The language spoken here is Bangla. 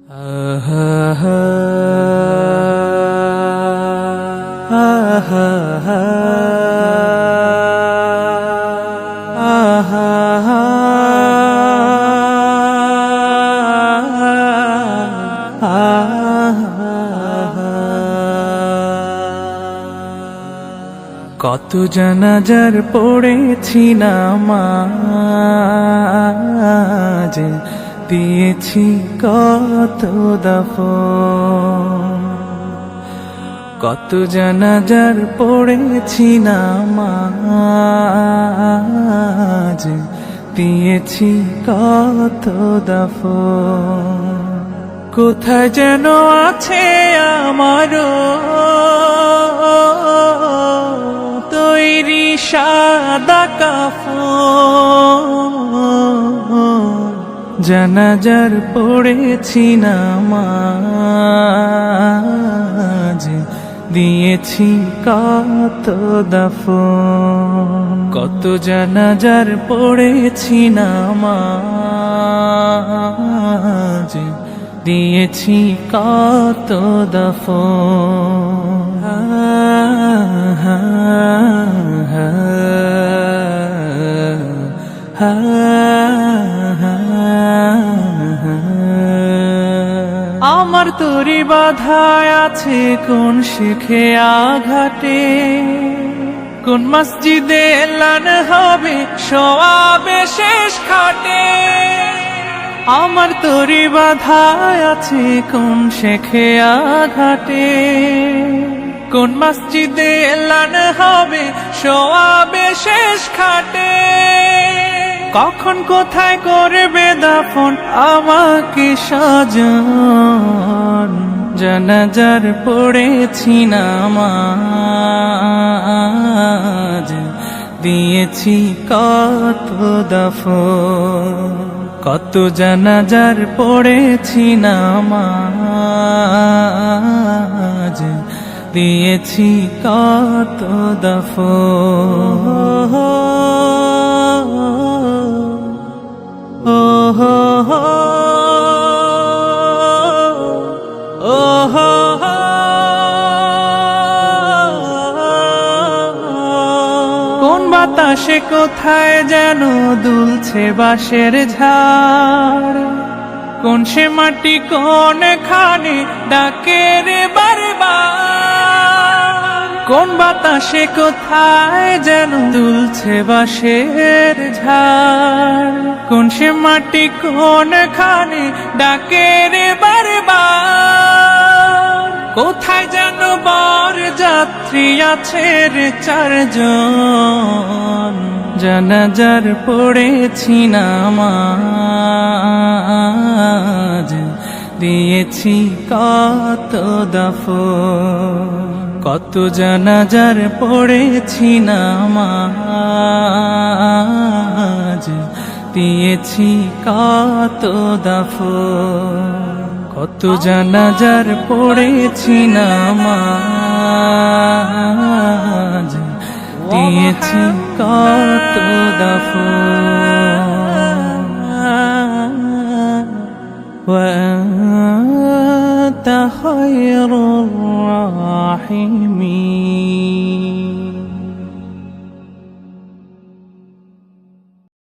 কত জানাজার পড়েছি নামাজ, দিয়েছি কত দাফন। কত জানাজার পড়েছি নামাজ, দিয়েছি কত দাফন। কোথায় যেন আছে আমারও তৈরি সাদা কাফন। জানাজার পড়েছি নামাজ, দিয়েছি কত দাফন। কত জানাজার পড়েছি নামাজ, দিয়েছি কত দাফন। আমার তরি বাধায় আছে কোন শিখে আঘাটে, কোন মসজিদে এলান হবে সওয়াবে শেষ খাটে। আমার তরি বাধায় আছে কোন শেখে আঘাটে, কোন মসজিদে এলান হবে সওয়াবে শেষ খাটে। কখন কোথায় করবে দাফন আমাকে সাজন। জানাজার পড়েছি নামাজ, দিয়েছি কত দাফন। কত জানাজার পড়েছি নামাজ, দিয়েছি কত দাফন। কোন বাতাসে কোথায় যেন দুলছে বাঁশের ঝাড়, কোন সে মাটি কোন খানে ডাকে রে বারবার। কোন বাতাসে কোথায় যেন দুলছে বাঁশের ঝাড়, কোন সে মাটি কোন খানে ডাকে রে বারবার। কোথায় যেন বর যাত্রী আছে রে চারজন। জানাজার পড়েছি নামাজ, দিয়েছি কত দাফন। কত জানাজার পড়েছি নামাজ, দিয়েছি কত দাফন। কত জানাজার পড়েছি নামাজ, দিয়েছি কত দাফন। وأنت خير